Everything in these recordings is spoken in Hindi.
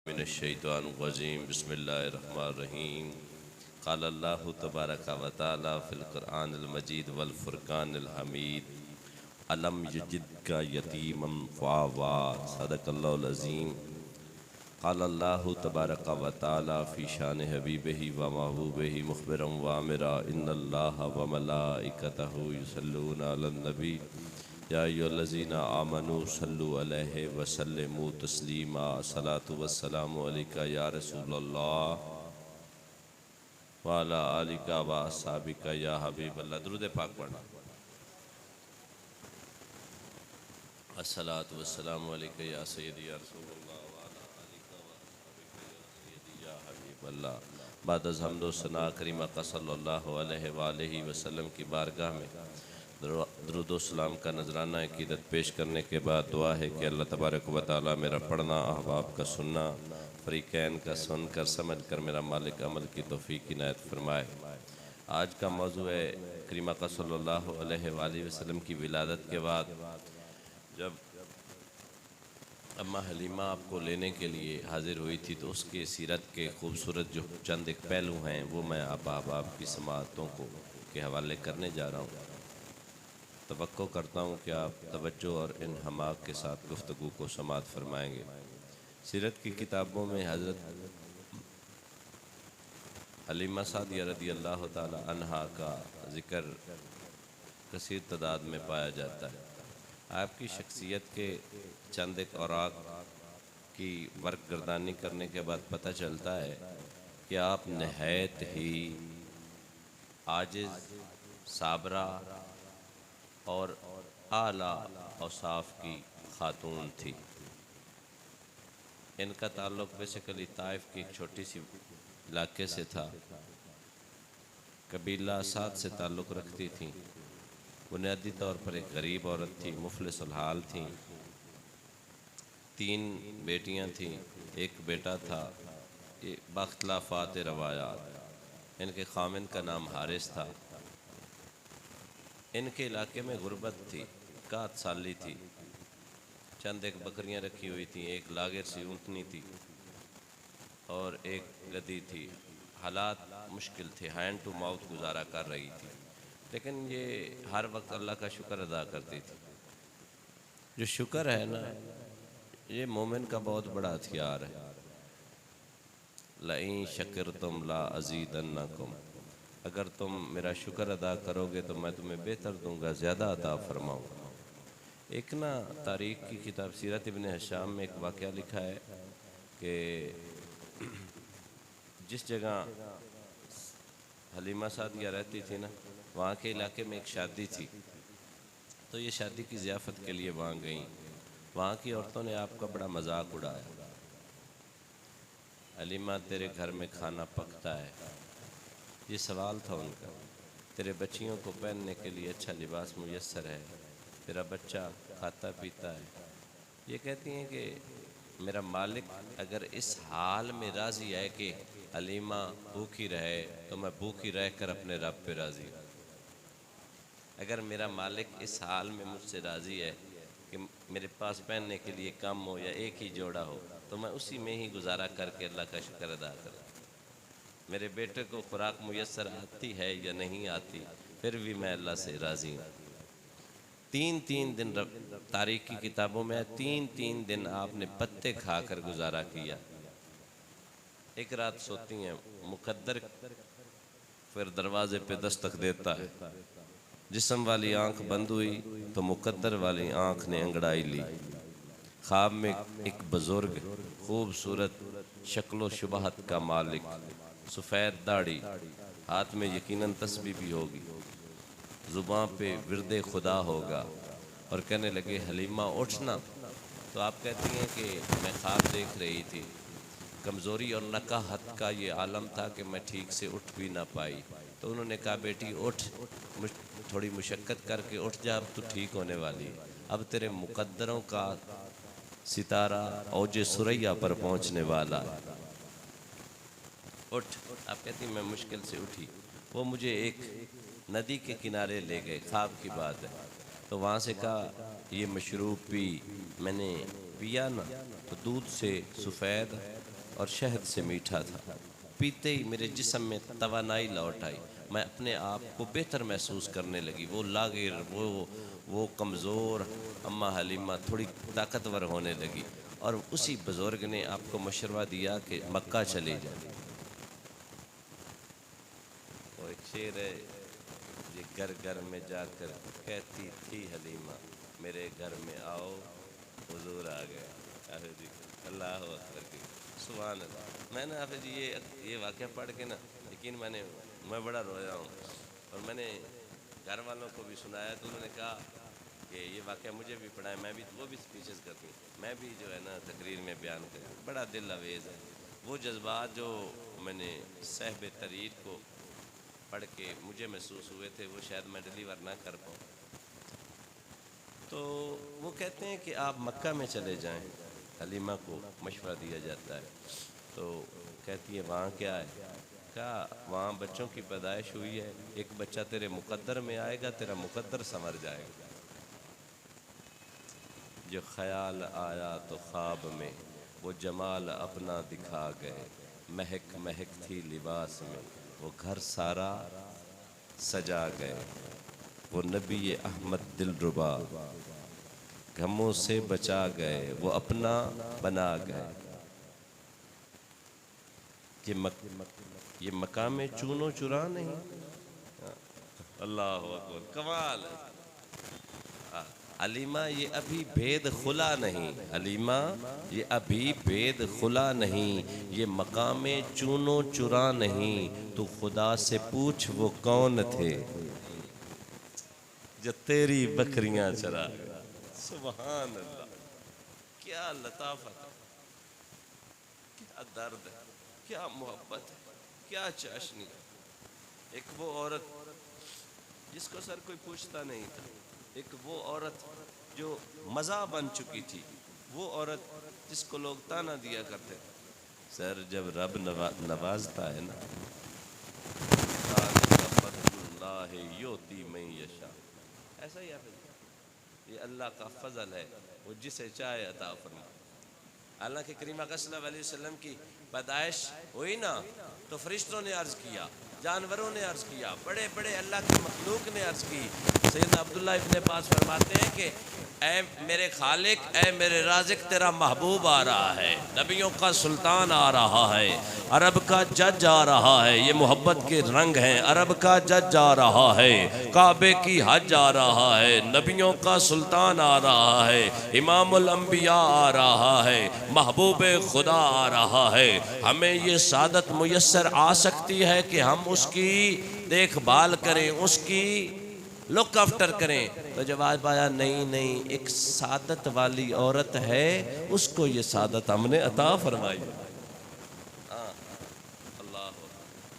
मिनश्शैतानिर्रजीम बिस्मिल्लाहिर्रहमानिर्रहीम क़ाल अल्लाहु तबारक व तआला फ़िल क़ुरआनिल मजीद वल फ़ुरक़ानिल हमीद अलम यजिदका यतीमन फ़आवा सदक़ल्लाहुल अज़ीम क़ाल अल्लाहु तबारक व तआला फ़ी शान हबीबिही व महबूबिही मुख़बिरन व आमिरा इन्नल्लाहा व मलाइकतहु युसल्लूना अलन नबी या अय्युहल्लज़ीना आमनू सल्लु अलैहि व सल्लिमू तस्लीमा सलातु वस्सलामु अलैका या रसूलल्लाह व अला आलिका व अस्हाबिका या हबीबल्लाह। दुरूद पाक पढ़ना। अस्सलातु वस्सलामु अलैका या सय्यदी या रसूलल्लाह व अला आलिका व अस्हाबिका या सय्यदी या हबीबल्लाह। बाद अज़ हम्दो सना करीमा का सल्लल्लाहु अलैहि व आलिहि वसल्लम की बारगाह में दरूद व सलाम का नजराना अक़ीदत पेश करने के बाद दुआ है कि अल्लाह तबारक व तआला मेरा पढ़ना, अहबाब का सुनना, फ़रीक़ैन का सुनकर समझ कर मेरा मालिक अमल की तौफ़ीक़ इनायत फ़रमाए। आज का मौज़ू है करीमा का सल्लल्लाहु अलैहि वसल्लम की विलादत के बाद जब अम्मा हलीमा आपको लेने के लिए हाज़िर हुई थी तो उसके सीरत के खूबसूरत जो चंद एक पहलू हैं वो मैं आप की समाअतों को के हवाले करने जा रहा हूँ। तवक्को करता हूँ कि आप तवज्जो और इन्हमाक के साथ गुफ्तगू को समाअत फरमाएँगे। सीरत की किताबों में हज़रत हलीमा सादिया रज़ियल्लाहु ताला अन्हा का ज़िक्र कसीर तादाद में पाया जाता है। आपकी शख्सियत के चंद एक औराक की वर्क गर्दानी करने के बाद पता चलता है कि आप नहायत ही आजिज़, साबरा और आला औसाफ की खातून थी। इनका ताल्लुक़ बेसिकली ताइफ की एक छोटी सी इलाके से था। कबीला साद से ताल्लुक़ रखती थी। बुनियादी तौर पर एक गरीब औरत थी, मुफलिसुल हाल थी। 3 बेटियां थीं, एक बेटा था। ये बख्तलाफ़ात रवायात इनके खामिन का नाम हारिस था। इनके इलाके में गुर्बत थी, कात साली थी। चंद एक बकरियां रखी हुई थीं, एक लागिर सी ऊँटनी थी और एक गधी थी। हालात मुश्किल थे, हैंड टू माउथ गुजारा कर रही थी, लेकिन ये हर वक्त अल्लाह का शुक्र अदा करती थी। जो शुक्र है ना, ये मोमिन का बहुत बड़ा हथियार है। लइन शकिरतुम ला अज़ीदन्नकुम, अगर तुम मेरा शुक्र अदा करोगे तो मैं तुम्हें बेहतर दूंगा, ज़्यादा अता फरमाऊँगा। एक ना तारीख़ की किताब सीरत इब्न हिशाम में एक वाक़या लिखा है कि जिस जगह हलीमा सादिया रहती थी ना, वहाँ के इलाके में एक शादी थी। तो ये शादी की ज़ियाफ़त के लिए वहाँ गईं। वहाँ की औरतों ने आपका बड़ा मजाक उड़ाया। हलीमा, तेरे घर में खाना पकता है? ये सवाल था उनका। तेरे बच्चियों को पहनने के लिए अच्छा लिबास मुयस्सर है? तेरा बच्चा खाता पीता है? ये कहती हैं कि मेरा मालिक अगर इस हाल में राज़ी है कि हलीमा भूखी रहे तो मैं भूखी रह कर अपने रब पे राज़ी हूँ। अगर मेरा मालिक इस हाल में मुझसे राज़ी है कि मेरे पास पहनने के लिए कम हो या एक ही जोड़ा हो तो मैं उसी में ही गुजारा करके अल्लाह का शुक्र अदा करूँ। मेरे बेटे को खुराक मुयस्सर आती है या नहीं आती, फिर भी मैं अल्लाह से राज़ी हूँ। 3 दिन तारीख़ की किताबों में 3 दिन आपने पत्ते खाकर गुजारा किया। एक रात सोती हैं, मुकद्दर फिर दरवाज़े पे दस्तक देता है। जिस्म वाली आँख बंद हुई तो मुकद्दर वाली आँख ने अंगड़ाई ली। ख्वाब में एक बुज़ुर्ग, खूबसूरत शक्लो शुबहत का मालिक, सफ़ेद दाढ़ी, हाथ में यकीनन तस्बीह भी होगी, ज़ुबान पे विरदे खुदा होगा, और कहने लगे हलीमा उठना। तो आप कहती हैं कि मैं ख्वाब देख रही थी। कमज़ोरी और नकाहत का ये आलम था कि मैं ठीक से उठ भी ना पाई। तो उन्होंने कहा, बेटी उठ, थोड़ी मुशक्क़त करके उठ जा, अब तो ठीक होने वाली है। अब तेरे मुकद्दरों का सितारा औजे सुरैया पर पहुँचने वाला है, उठ। आप कहती मैं मुश्किल से उठी। वो मुझे एक नदी के किनारे ले गए, ख्वाब की बात है। तो वहाँ से कहा, ये मशरूब पी। मैंने पिया ना तो दूध से सफ़ेद और शहद से मीठा था। पीते ही मेरे जिस्म में तवानाई लौट आई, मैं अपने आप को बेहतर महसूस करने लगी। वो लागिर, वो कमज़ोर अम्मा हलीमा थोड़ी ताकतवर होने लगी। और उसी बुज़ुर्ग ने आपको मशवरा दिया कि मक्का चले जाए। वो एक शेर है, ये घर घर में जाकर कहती थी हलीमा, मेरे घर में आओ हुजूर आ गया। हाफिज़ जी अल्लाह अकबर की सुभान अल्लाह। मैंने हाफिज़ जी ये वाक़या पढ़ के ना, यकीन मैं बड़ा रोया हूँ। और मैंने घर वालों को भी सुनाया तो उन्होंने कहा कि ये वाक़या मुझे भी पढ़ा है, मैं भी वो भी स्पीचेस करती हूँ, मैं भी जो है ना तकरीर में बयान करूँ। बड़ा दिल अवेज़ है वो जज्बात जो मैंने सहब तरीर को पढ़ के मुझे महसूस हुए थे, वो शायद मैं डिलीवर ना कर पाऊँ। तो वो कहते हैं कि आप मक्का में चले जाएं, हलीमा को मशवरा दिया जाता है। तो कहती है वहाँ क्या है? कहा वहाँ बच्चों की पैदाइश हुई है, एक बच्चा तेरे मुकद्दर में आएगा, तेरा मुकद्दर संवर जाएगा। जो ख्याल आया तो ख्वाब में वो जमाल अपना दिखा गए, महक महक थी लिबास में वो घर सारा सजा गए। वो नबी अहमद दिलरुबा गमों से बचा गए, वो अपना बना गए। ये मकाम चूनो चुरा नहीं। अल्लाह अकबर, कमाल है। हलीमा ये अभी भेद खुला नहीं, हलीमा ये अभी भेद खुला नहीं, ये मकाम चूनो चुरा नहीं, तू खुदा से पूछ वो कौन थे जो तेरी बकरियां चरा गए। सुभान अल्लाह, क्या लताफत है, क्या दर्द है, क्या मोहब्बत है, क्या चाशनी। एक वो औरत जिसको सर कोई पूछता नहीं था, एक वो औरत जो मज़ा बन चुकी थी, वो औरत जिसको लोग ताना दिया करते थे। सर जब रब नवाजता है ना, योती में यशा, ऐसा ही है, ये अल्लाह का फजल है, वो जिसे चाहे अता फरमा। हालांकि करीमा सल्लल्लाहु अलैहि वसल्लम की पैदाइश हुई ना, तो फरिश्तों ने अर्ज़ किया, जानवरों ने अर्ज़ किया, बड़े बड़े अल्लाह के मखलूक ने अर्ज़ की। सैयदना अब्दुल्लाह इब्ने अब्बास फरमाते हैं कि ऐ मेरे खालिक, ऐ मेरे राज़िक, तेरा महबूब आ रहा है, नबियों का सुल्तान आ रहा है, अरब का जज आ रहा है। ये मोहब्बत के रंग हैं। अरब का जज आ रहा है, काबे की हज आ रहा है, नबियों का सुल्तान आ रहा है, इमामुल अंबिया आ रहा है, महबूब खुदा आ रहा है। हमें ये सादत मुयस्सर आ सकती है कि हम उसकी देखभाल करें, उसकी लुक आफ्टर करें। तो जवाब आया नहीं नहीं, एक सादत वाली औरत है, उसको ये सादत हमने अता फरमाई। हाँ अल्लाह,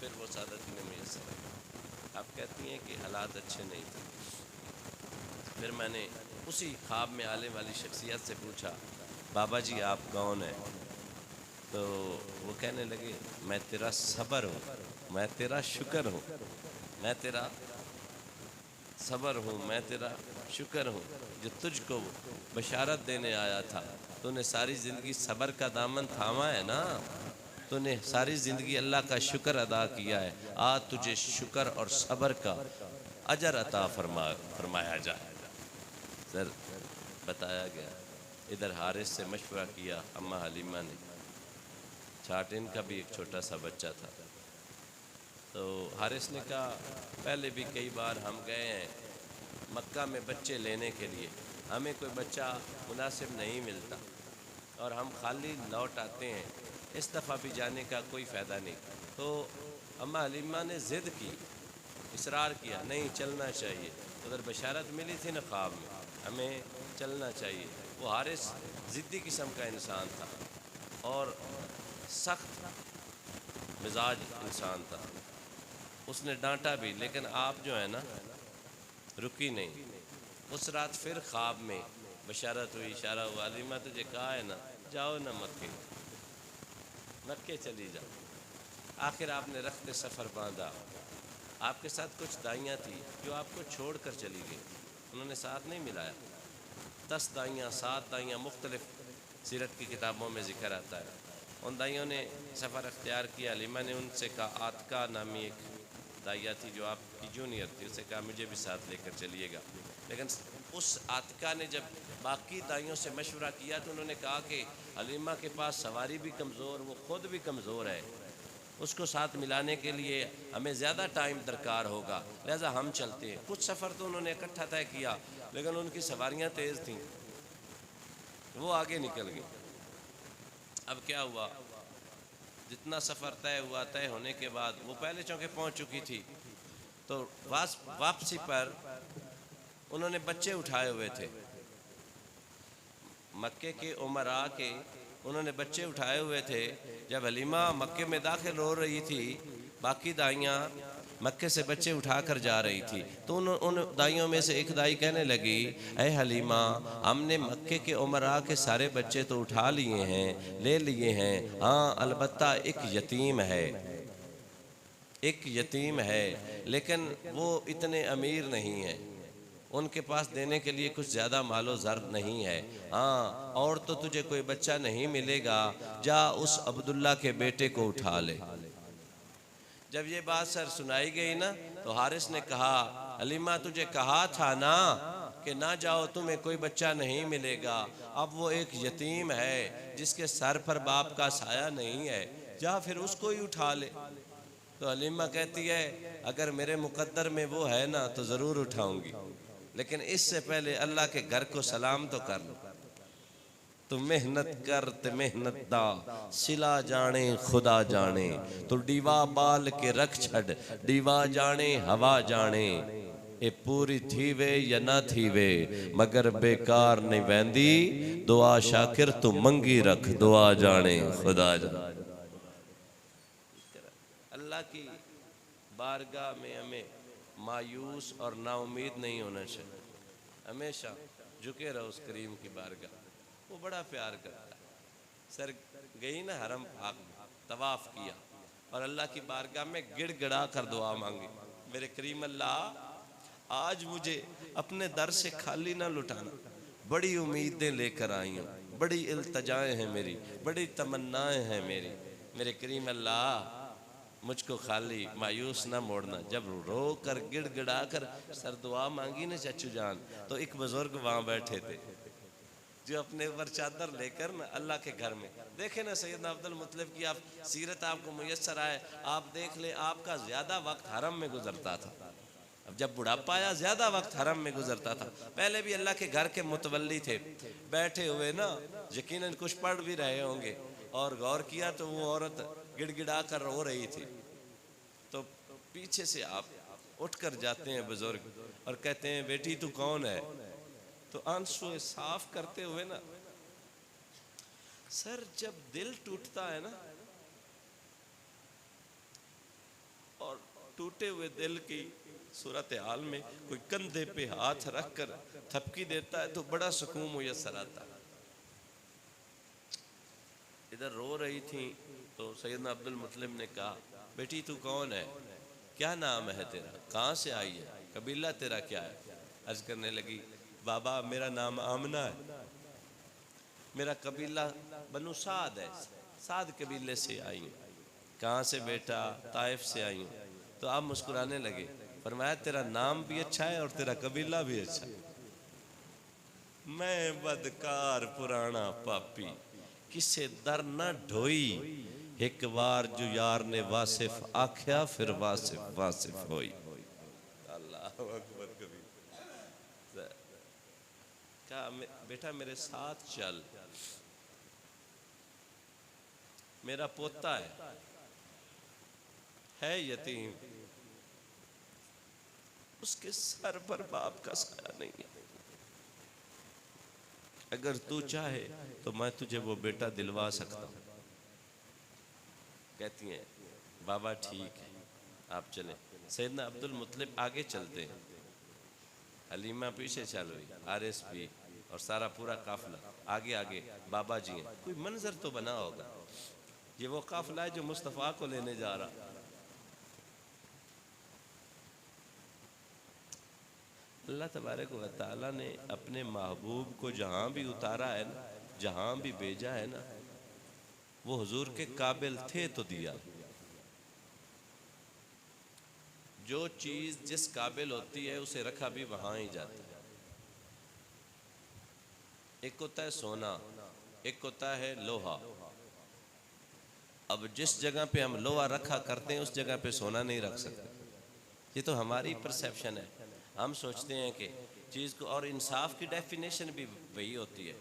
फिर वो सादत ने मुयस्सर। आप कहती हैं कि हालात अच्छे नहीं थे। फिर मैंने उसी ख्वाब में आने वाली शख्सियत से पूछा, बाबा जी आप कौन हैं? तो वो कहने लगे, मैं तेरा सबर हूँ, मैं तेरा शुक्र हूँ, मैं तेरा सबर हूँ, मैं तेरा शुक्र हूँ, जो तुझको बशारत देने आया था। तूने सारी ज़िंदगी सबर का दामन थामा है ना, तूने सारी ज़िंदगी अल्लाह का शुक्र अदा किया है, आज तुझे शुक्र और सबर का अजर अता फरमाया जाए। सर बताया गया, इधर हारिस से मशवरा किया अम्मा हलीमा ने, छाटिन का भी एक छोटा सा बच्चा था। तो हारिस ने कहा, पहले भी कई बार हम गए हैं मक्का में बच्चे लेने के लिए, हमें कोई बच्चा मुनासिब नहीं मिलता और हम खाली लौट आते हैं, इस दफ़ा भी जाने का कोई फ़ायदा नहीं। तो अम्मा हलीमा ने ज़िद की, इसरार किया, नहीं चलना चाहिए। उधर बशारत मिली थी ना ख्वाब में, हमें चलना चाहिए। वो हारिस ज़िद्दी किस्म का इंसान था और सख्त मिजाज इंसान था। उसने डांटा भी, लेकिन आप जो है ना रुकी नहीं। उस रात फिर ख्वाब में बशारत हुई, इशारा हुआ, हलीमा तुझे कहा है ना, जाओ ना मक्के, मक्के चली जाओ। आखिर आपने रखते सफ़र बांधा। आपके साथ कुछ दाइयाँ थी जो आपको छोड़ कर चली गई, उन्होंने साथ नहीं मिलाया। 10 दाइयाँ 7 दाइयाँ मुख्तलिफ सीरत की किताबों में जिक्र आता है। उन दाइयों ने सफ़र अख्तियार किया। हलीमा ने उनसे कहा, आतका नामी एक दाइया थी जो आपकी जूनियर थी, उससे कहा मुझे भी साथ लेकर चलिएगा। लेकिन उस आतिका ने जब बाकी दाइयों से मशवरा किया तो उन्होंने कहा कि हलीमा के पास सवारी भी कमज़ोर, वो ख़ुद भी कमज़ोर है, उसको साथ मिलाने के लिए हमें ज़्यादा टाइम दरकार होगा, लिहाजा हम चलते हैं। कुछ सफ़र तो उन्होंने इकट्ठा तय किया, लेकिन उनकी सवारियाँ तेज़ थीं, वो आगे निकल गई। अब क्या हुआ, जितना सफ़र तय हुआ, तय होने के बाद वो पहले चौके पहुँच चुकी थी, तो वापसी पर उन्होंने बच्चे उठाए हुए थे। मक्के के उमरा के उन्होंने बच्चे उठाए हुए थे। जब हलीमा मक्के में दाखिल हो रही थी, बाकी दाइयाँ मक्के से बच्चे उठाकर जा रही थी, तो उन दाइयों में से एक दाई कहने लगी, ऐ हलीमा, हमने मक्के के उमरा के सारे बच्चे तो उठा लिए हैं, ले लिए हैं, हाँ अलबत्ता एक यतीम है, एक यतीम है, लेकिन वो इतने अमीर नहीं है, उनके पास देने के लिए कुछ ज़्यादा मालो ज़र नहीं है। हाँ, और तो तुझे कोई बच्चा नहीं मिलेगा, जा उस अब्दुल्ला के बेटे को उठा ले। जब ये बात सर सुनाई गई ना, तो हारिस ने कहा, हलीमा तुझे कहा था ना कि ना जाओ, तुम्हें कोई बच्चा नहीं मिलेगा। अब वो एक यतीम है जिसके सर पर बाप का साया नहीं है, जा फिर उसको ही उठा ले। तो हलीमा कहती है, अगर मेरे मुकद्दर में वो है ना तो ज़रूर उठाऊंगी, लेकिन इससे पहले अल्लाह के घर को सलाम तो कर लो। तू मेहनत कर ते मेहनत दा सिला जाने खुदा जाने, तू डीवा बाल के रख छड़, डीवा जाने हवा जाने, ए पूरी थीवे या ना थीवे मगर बेकार नहीं वैंदी, दुआ शाकिर तू मंगी रख, दुआ जाने खुदा जाने। अल्लाह की बारगाह में हमें मायूस और नाउमीद नहीं होना चाहिए, हमेशा झुके रहो उस करीम की बारगाह, वो बड़ा प्यार करता है। सर गई ना हरम पाक में, तवाफ़ किया और अल्लाह की बारगाह में गिड़गिड़ा कर दुआ मांगी, मेरे करीम अल्लाह आज मुझे अपने दर से खाली ना लुटाना, बड़ी उम्मीदें लेकर आई हूँ, बड़ी इल्तजाएं हैं मेरी, बड़ी तमन्नाएं हैं मेरी, मेरे करीम अल्लाह मुझको खाली मायूस ना मोड़ना। जब रो कर गिड़गिड़ा कर सर दुआ मांगी ना चच्चू जान, तो एक बुजुर्ग वहाँ बैठे थे जो अपने ऊपर चादर लेकर ना अल्लाह के घर में, देखे ना सैयदना अब्दुल मुत्तलिब की आप सीरत आपको मुयस्सर आए, आप देख ले आपका ज़्यादा वक्त हरम में गुजरता था। अब जब बुढ़ापा आया ज़्यादा वक्त हरम में गुजरता था। पहले भी अल्लाह के घर के मुतवल्ली थे, बैठे हुए ना यकीनन कुछ पढ़ भी रहे होंगे, और गौर किया तो वो औरत गिड़गिड़ा कर रो रही थी। तो पीछे से आप उठ कर जाते हैं बुजुर्ग और कहते हैं, बेटी तू कौन है? तो आंसू साफ करते हुए ना, सर जब दिल टूटता है ना, और टूटे हुए दिल की सूरत हाल में कोई कंधे पे हाथ रख कर थपकी देता है तो बड़ा सुकून मुयस्सर आता है। इधर रो रही थी तो सैयदना अब्दुल मुत्तलिब ने कहा, बेटी तू कौन है, क्या नाम है तेरा, कहाँ से आई है, कबीला तेरा क्या है? अर्ज करने लगी, बाबा मेरा नाम आमना है, मेरा कबीला बनु साद है, साद कबीले से आई हूँ। कहाँ से बेटा? ताइफ से आई हूँ। तो आप मुस्कुराने लगे, फरमाया तेरा नाम भी अच्छा है और तेरा कबीला भी अच्छा है। मैं बदकार पुराना पापी किसे दर न ढोई, एक बार जो यार ने वासिफ आख्या फिर वासिफ वासिफ होई। अल्लाह अकबर। कभी कहा, बेटा मेरे साथ चल, मेरा पोता है यतीम, उसके सर पर बाप का साया नहीं है, अगर तू चाहे तो मैं तुझे वो बेटा दिलवा सकता हूँ। कहती हैं, बाबा ठीक है आप चले। सैयदना अब्दुल मुत्तलिब आगे चलते हैं, हलीमा पीछे चल रही, हारिस भी और सारा पूरा काफिला आगे आगे बाबा जी हैं। कोई मंजर तो बना होगा, ये वो काफिला है जो मुस्तफ़ा को लेने जा रहा। अल्लाह तबारक व तआला ने अपने महबूब को जहाँ भी उतारा है ना, जहाँ भी भेजा है ना, वो हुजूर के काबिल थे तो दिया। जो चीज़ जिस काबिल होती है उसे रखा भी वहाँ ही जाता है। एक होता है सोना, एक होता है लोहा। अब जिस जगह पे हम लोहा रखा करते हैं उस जगह पे सोना नहीं रख सकते। ये तो हमारी परसेप्शन है। हम सोचते हैं कि चीज़ को, और इंसाफ की डेफिनेशन भी वही होती है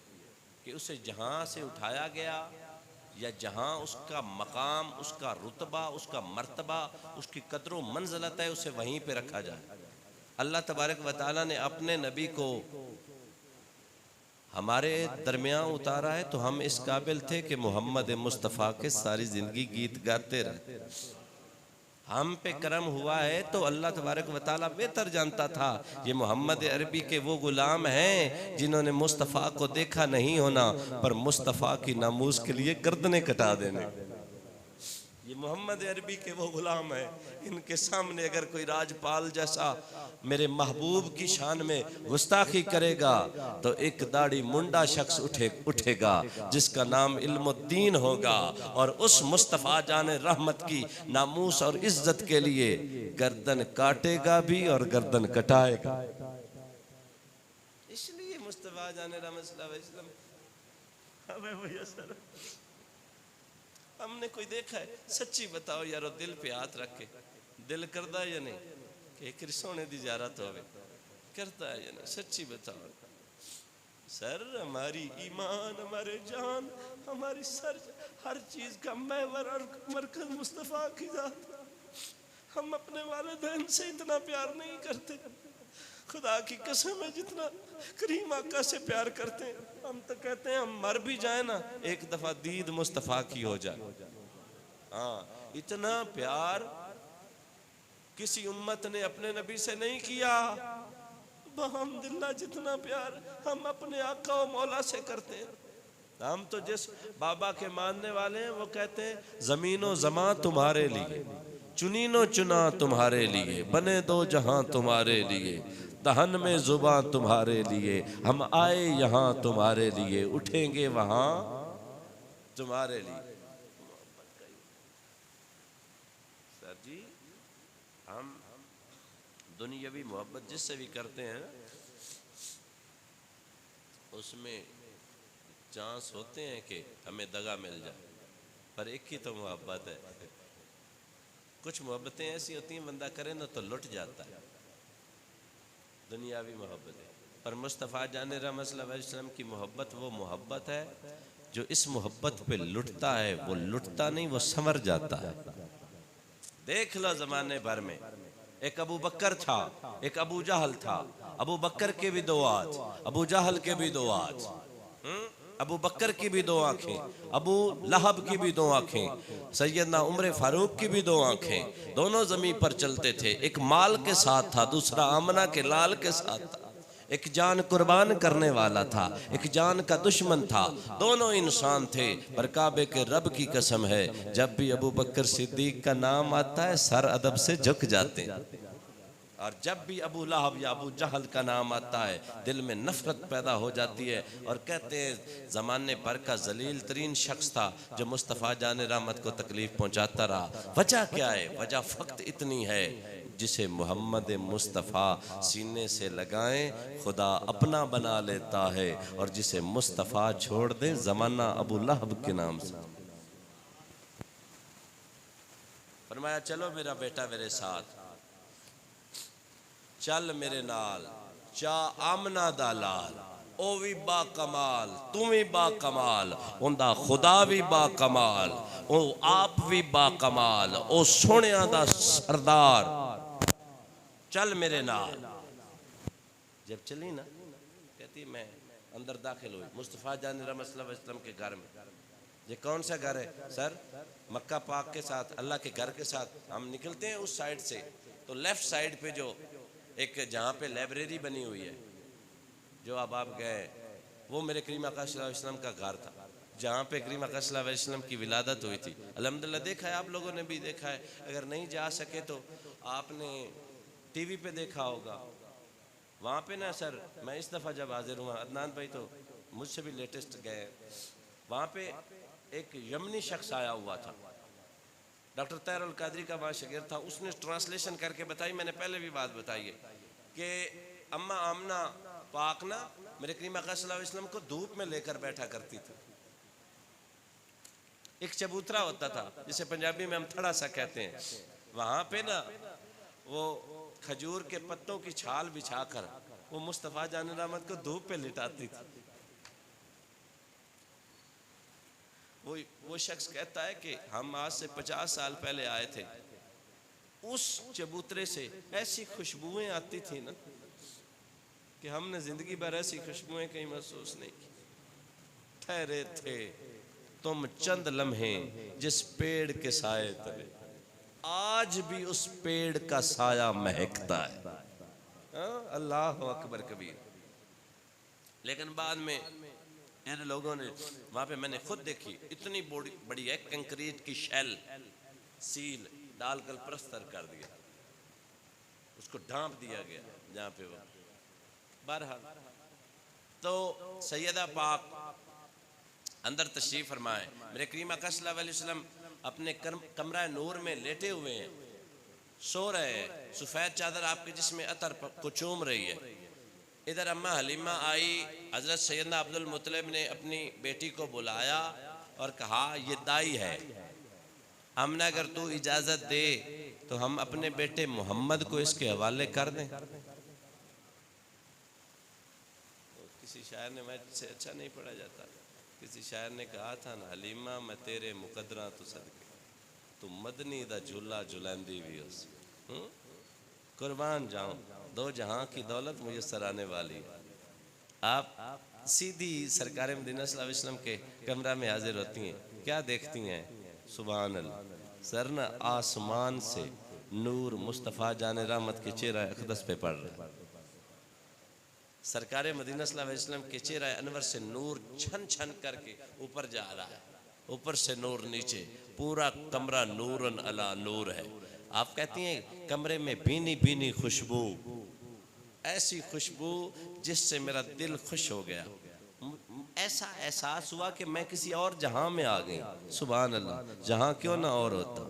कि उसे जहाँ से उठाया गया या जहाँ उसका मकाम, उसका रुतबा, उसका मर्तबा, उसकी कदर व मंज़लत है, उसे वहीं पे रखा जाए। अल्लाह तबारक व तआला ने अपने नबी को हमारे दरमियान उतारा है तो हम इस काबिल थे कि मोहम्मद मुस्तफ़ा के सारी ज़िंदगी गीत गाते रहे। हम पे करम हुआ है तो अल्लाह तबारक व तआला बेहतर जानता था ये मोहम्मद अरबी के वो गुलाम हैं जिन्होंने मुस्तफ़ा को देखा नहीं होना, पर मुस्तफ़ा की नामूस के लिए गर्दनें कटा देने। ये मोहम्मद अरबी के वो गुलाम हैं, इनके सामने अगर कोई राजपाल जैसा मेरे महबूब की शान में गुस्ताखी करेगा तो एक दाढ़ी मुंडा शख्स उठेगा जिसका नाम इल्मुद्दीन होगा, और उस मुस्तफ़ा जाने रहमत की नामूस और इज्जत के लिए गर्दन काटेगा भी और गर्दन कटाएगा। इसलिए मुस्तफ़ा जाने रहमत सल्लल्लाहु अलैहि वसल्लम हमें मुयस्सर। हमने कोई देखा है? सच्ची बताओ यारो, दिल पे हाथ रख के दिल करता है या नहीं कि एक सोने की ज़ियारत होवे? करता है या नहीं? सच्ची बताओ सर। हमारी ईमान, हमारे जान, हमारी सर, हर चीज़ का महवर और मरकज मुस्तफ़ा की जात। हम अपने वालिदैन से इतना प्यार नहीं करते, खुदा की कसम है जितना करीम आका से प्यार करते हैं। हम तो कहते हैं हम मर भी जाए ना, एक दफा दीद मुस्तफ़ा की हो जाए। हाँ, इतना प्यार किसी उम्मत ने अपने नबी से नहीं किया अल्हम्दुलिल्लाह जितना प्यार हम अपने आका और मौला से करते हैं। हम तो जिस बाबा के मानने वाले हैं वो कहते हैं जमीनो जमां तुम्हारे लिए, चुनीनो चुना तुम्हारे लिए, बने दो जहां तुम्हारे लिए, दहन में जुबां तुम्हारे लिए, हम आए यहाँ तुम्हारे लिए, उठेंगे वहां तुम्हारे लिए। सर जी, हम दुनियावी मोहब्बत जिससे भी करते हैं उसमें चांस होते हैं कि हमें दगा मिल जाए, पर एक ही तो मोहब्बत है। कुछ मोहब्बतें ऐसी होती हैं बंदा करे ना तो लुट जाता है, दुनियावी मोहब्बतें। पर मुस्तफ़ा जाने रहमत सल्लल्लाहु अलैहि वसल्लम की मोहब्बत वो मोहब्बत है जो इस मोहब्बत पे लुटता है, वो लुटता नहीं, वो संवर जाता है। देख लो ज़माने भर में एक अबू बकर था, एक अबू जहल था। अबू बकर के भी दो हाथ, अबू जहल के भी दो हाथ। अबू बकर की भी दो आंखें, अबू लहब की भी दो आंखें, सैयदना उमर फारूक की भी दो आंखें। दोनों जमीन पर चलते थे। एक माल के साथ था, दूसरा आमना के लाल के साथ था। एक जान कुर्बान करने वाला था, एक जान का दुश्मन था। दोनों इंसान थे, पर काबे के रब की कसम है जब भी अबू बकर सिद्दीक का नाम आता है सर अदब से झुक जाते हैं, और जब भी अबू लहब या अबू जहल का नाम आता है दिल में नफरत पैदा हो जाती है। और कहते हैं ज़माने भर का जलील तरीन शख्स था जो मुस्तफ़ा जाने रहमत को तकलीफ़ पहुँचाता रहा। वजह क्या है? वजह फ़क्त इतनी है, जिसे मोहम्मद मुस्तफ़ा सीने से लगाएं खुदा अपना बना लेता है, और जिसे मुस्तफ़ा छोड़ दे ज़माना अबू लहब के नाम से। फरमाया चलो मेरा बेटा मेरे साथ, चल मेरे नाल, चा आमना दा लाल, ओ भी बा कमाल, तू भी बा कमाल, उनदा खुदा भी बा कमाल, ओ आप भी बा कमाल, ओ सोनिया दा सरदार, चल मेरे नाल। जब चली ना, कहती मैं अंदर दाखिल हुई मुस्तफ़ा जान रहमत सल्लल्लाहु अलैहि वसल्लम के घर में। ये कौन सा घर है सर? मक्का पाक के साथ, अल्लाह के घर के साथ। हम निकलते हैं उस साइड से तो लेफ्ट साइड पे जो एक जहाँ पे लाइब्रेरी बनी हुई है, जो अब आप गए, वो मेरे करीम आका सल्लल्लाहु अलैहि वसल्लम का घर था, जहाँ पे करीम आका सल्लल्लाहु अलैहि वसल्लम की विलादत हुई थी। अल्हम्दुलिल्लाह देखा है, आप लोगों ने भी देखा है। अगर नहीं जा सके तो आपने टीवी पे देखा होगा। वहाँ पे ना सर, मैं इस दफ़ा जब हाजिर हुआ, अदनान भाई तो मुझसे भी लेटेस्ट गए, वहाँ पे एक यमनी शख्स आया हुआ था, डॉक्टर तैरुल कादरी का वहाँ शागिर्द था। उसने ट्रांसलेशन करके बताई, मैंने पहले भी बात बताई है कि अम्मा आमना पाक ना मेरे करीम आका सल्लल्लाहु अलैहि वसल्लम को धूप में लेकर बैठा करती थी। एक चबूतरा होता था जिसे पंजाबी में हम थड़ा सा कहते हैं, वहां पे ना वो खजूर के पत्तों की छाल बिछाकर वो मुस्तफ़ा जान रहमत को धूप पे लिटाती थी। वो शख्स कहता है कि हम आज से 50 साल पहले आए थे, उस चबूतरे से ऐसी खुशबुएं आती थी ना कि हमने जिंदगी भर ऐसी खुशबुएं कहीं महसूस नहीं की। ठहरे थे तुम चंद लम्हे जिस पेड़ के साए तले, आज भी उस पेड़ का साया महकता है। अल्लाह अकबर कबीर। लेकिन बाद में इन लोगों ने वहां पे, मैंने खुद देखी, इतनी बड़ी है कंक्रीट की शेल सील डालकर प्लस्तर कर दिया, उसको ढांप दिया गया जहाँ पे वो। बहरहाल तो सैयदा पाक अंदर तशरीफ फरमाए, मेरे करीम आका सल्लल्लाहु अलैहि वसल्लम अपने कमरा नूर में लेटे हुए हैं, सो रहे हैं, सफ़ेद चादर आपके जिसमें अतर को चूम रही है। इधर अम्मा हलीमा आई, हजरत सैयदना अब्दुल मुत्तलिब ने अपनी बेटी को बुलाया और कहा ये दाई है, हमने अगर तू इजाज़त दे तो हम अपने बेटे मोहम्मद को इसके हवाले कर दें। किसी शायर ने, मैं से अच्छा नहीं पढ़ा जाता, किसी शायर ने कहा था ना, हलीमा मैं तेरे मुकदरा तो सदके तू मदनी दा झूला झुलांदी भी उस कुर्बान जाऊं, दो जहां की दौलत मुयस्सर आने वाली है। आप सीधी सरकार मदीना सल्लल्लाहु अलैहि वसल्लम के कमरा में हाजिर होती हैं, क्या देखती हैं? सुभान अल्लाह, सर न आसमान से नूर मुस्तफ़ा जाने रहमत के चेहरा अक़दस पे पड़ रहा है। सरकार मदीना सल्लल्लाहु अलैहि वसल्लम के चेहरा अनवर से नूर छन छन करके ऊपर जा रहा है, ऊपर से नूर नीचे, पूरा कमरा नूरन अला नूर है। आप कहती हैं कमरे में भीनी भीनी खुशबू, ऐसी खुशबू जिससे मेरा दिल खुश हो गया, ऐसा एहसास हुआ कि मैं किसी और जहां में आ गई। सुभान अल्लाह, जहां क्यों ना और होता,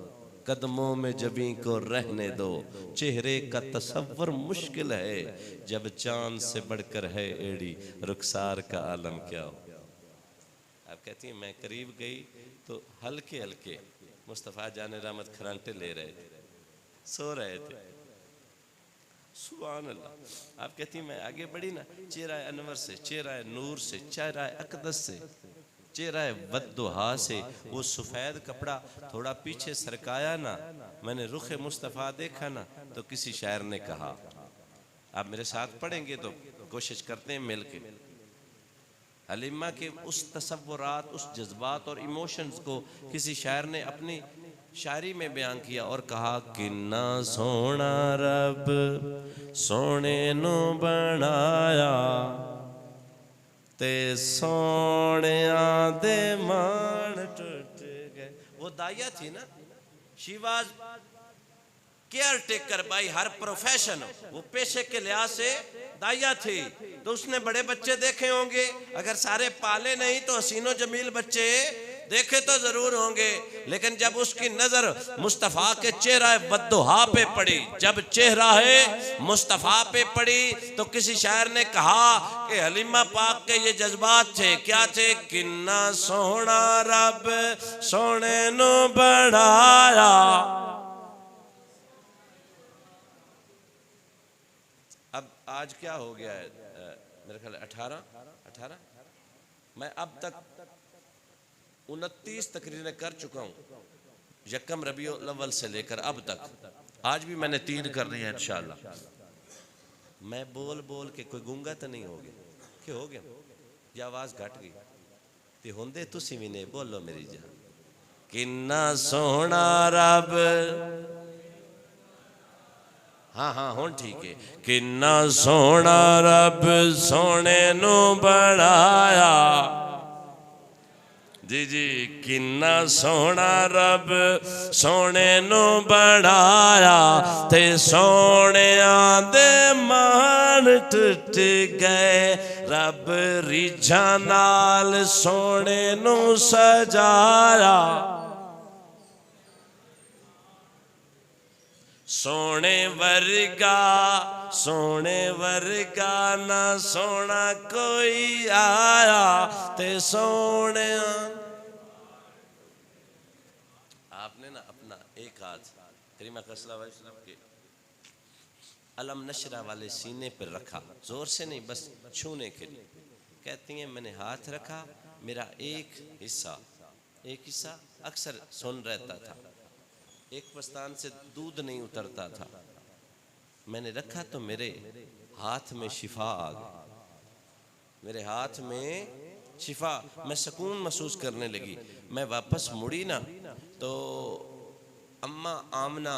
कदमों में जबी को रहने दो, चेहरे का तसव्वुर मुश्किल है, जब चांद से बढ़कर है एड़ी, रुखसार का आलम क्या हो। आप कहती हैं मैं करीब गई तो हल्के हल्के मुस्तफ़ा जाने रहमत खरांटे ले रहे थे, सो रहे थे। सुभान अल्लाह। आप कहती हैं मैं आगे बढ़ी ना, चेहरा अनवर से, चेहरा नूर से, चेहरा अक़दस से, चेहरा वद्दुहा से, वो सफ़ेद कपड़ा थोड़ा पीछे सरकाया ना, मैंने रुख मुस्तफ़ा देखा ना, तो किसी शायर ने कहा, आप मेरे साथ पढ़ेंगे तो कोशिश करते हैं मिल के, हलीमा के उस तसव्वुरात, उस जज्बात और इमोशंस को किसी शायर ने अपनी शायरी में बयान किया और कहा, किन्ना सोना रब सोने नु बनाया, ते सोनिया दे मान टूट गए। वो दाइया थी ना, she was care taker by her profession, वो पेशे के लिहाज से दाइया थी। तो उसने बड़े बच्चे देखे होंगे, अगर सारे पाले नहीं तो हसीनो जमील बच्चे देखे तो जरूर होंगे, लेकिन जब उसकी नजर मुस्तफ़ा के चेहरा वद्दुहा पे पड़ी, जब चेहरा है मुस्तफ़ा पे पड़ी, तो किसी शायर ने कहा कि हलीमा पाक के ये जज्बात थे, क्या थे? किन्ना सोहना रब सोने नु बढ़ाया। अब आज क्या हो गया है, मेरे ख्याल 18 मैं अब तक 29 तकरीरें कर चुका हूँ, यकम रबीउल अव्वल से लेकर अब तक। आज भी मैंने 3 करनी है इंशाअल्लाह। मैं बोल बोल के कोई गूंगा तो नहीं हो गया? क्या हो गया या आवाज घट गई? तो होंदे तुसी भी ने बोलो मेरी जान, किन्ना सोहना रब, हाँ हाँ हुण ठीक है, किन्ना सोहना रब सोने नू बनाया, जी जी किन्ना सोहना रब सोने नू बनाया ते सोने दे मान टूट गए रब रीझा नाल सोने नू सजाया सोने वर्गा ना सोना कोई आया ते सोने आपने ना अपना एक हाथ करीमा सल्लल्लाहु के अलम नशरा वाले सीने पर रखा, जोर से नहीं बस छूने के लिए। कहती हैं मैंने हाथ रखा, मेरा एक हिस्सा अक्सर सुन रहता था, एक पस्तान से दूध नहीं उतरता था। मैंने रखा तो मेरे हाथ में शिफा आ गई, मेरे हाथ में शिफा, मैं सुकून महसूस करने लगी। मैं वापस मुड़ी ना तो अम्मा आमना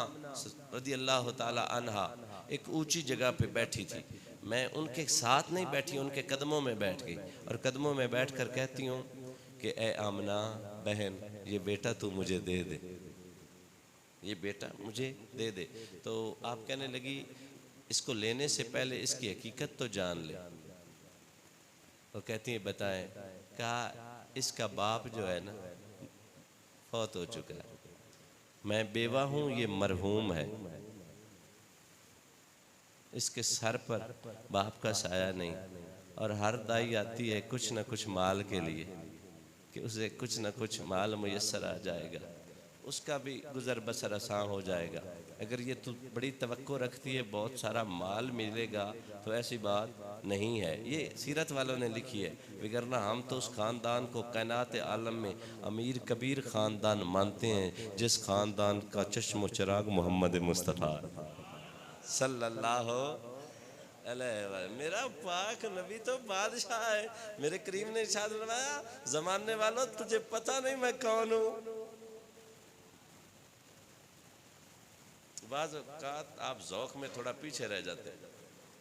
रदी अल्लाह ताला अन्हा एक ऊंची जगह पे बैठी थी। मैं उनके साथ नहीं बैठी, उनके कदमों में बैठ गई और कदमों में बैठकर कहती हूँ कि ए आमना बहन, ये बेटा तू मुझे दे दे, ये बेटा मुझे दे दे। तो आप कहने लगी इसको लेने से पहले इसकी हकीकत तो जान ले। तो कहती है बताएं। कहा इसका बाप जो है ना फौत हो चुका है, मैं बेवा हूँ, ये मरहूम है, इसके सर पर बाप का साया नहीं। और हर दाई आती है कुछ ना कुछ माल के लिए कि उसे कुछ ना कुछ माल मुयस्सर आ जाएगा, उसका भी गुजर बसर आसान हो जाएगा। अगर ये तू बड़ी तवक्को रखती है बहुत सारा माल मिलेगा तो ऐसी बात नहीं है। ये सीरत वालों ने लिखी है, वगरना हम तो उस ख़ानदान को कायनात आलम में अमीर कबीर ख़ानदान मानते हैं जिस ख़ानदान का चश्म चिराग मोहम्मद मुस्तफ़ा सल्लल्लाहु अलैहि वसल्लम। मेरा पाक नबी तो बादशाह है। मेरे करीम ने इरशाद फरमाया ज़माने वालों तुझे पता नहीं मैं कौन हूँ। बाज़ औक़ात आप ज़ौक़ में थोड़ा पीछे रह जाते हैं।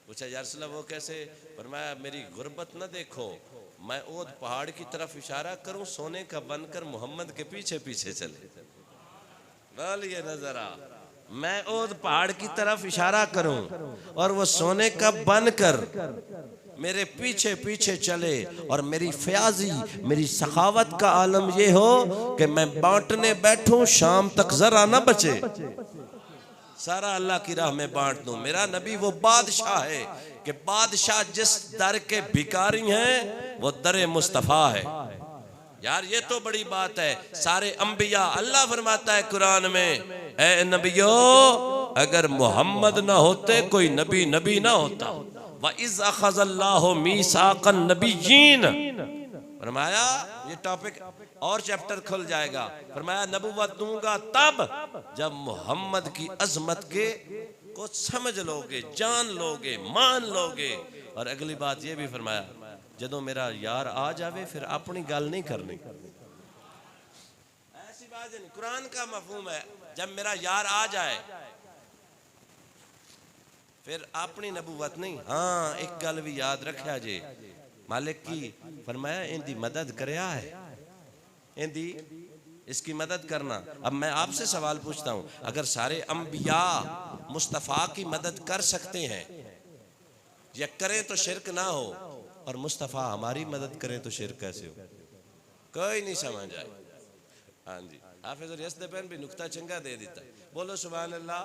पूछा या रसूल अल्लाह वो कैसे? फरमाया मेरी गुर्बत न देखो, मैं ओद पहाड़ की तरफ इशारा करूं सोने का बनकर मोहम्मद के पीछे पीछे चले। बोलिए नजरा, मैं ओद पहाड़ की तरफ इशारा करूं और वो सोने का बनकर मेरे पीछे पीछे चले और मेरी फयाजी मेरी सखावत का आलम ये हो कि मैं बांटने बैठूं शाम तक जरा ना बचे, सारा अल्लाह की राह में बांट दूं। मेरा नबी वो बादशाह है कि बादशाह जिस दर के भिखारी हैं वो दर मुस्तफ़ा है। यार ये तो बड़ी बात है। सारे अंबिया, अल्लाह फरमाता है कुरान में, ए नबियो अगर मोहम्मद ना होते कोई नबी नबी ना होता। व इज़ अख़ज़ल्लाहु मीसाक़न नबिय्यीन, फरमाया ये टॉपिक और चैप्टर खुल जाएगा। फरमाया नबूवत दूंगा तब जब मोहम्मद की अजमत के को समझ लोगे, जान लोगे, मान लोगे। और अगली बात ये भी फरमाया जदों मेरा यार आ जावे फिर अपनी गल नहीं करनी। ऐसी बात नहीं, कुरान का मफहूम है जब मेरा यार आ जाए फिर अपनी नबूवत नहीं। हाँ एक गल भी याद रखा जे, मालिक की फरमाया इनकी मदद करया है, इनकी इसकी मदद करना। अब मैं आपसे सवाल पूछता हूँ, अगर सारे अंबिया मुस्तफ़ा की मदद कर सकते हैं या करें तो शिरक ना हो, और मुस्तफ़ा हमारी मदद करें तो शिरक कैसे हो? कोई नहीं समझ आए। हाँ जी, हाफिज़ यस्दबैन भी नुक्ता चंगा दे देता। बोलो सुभान अल्लाह।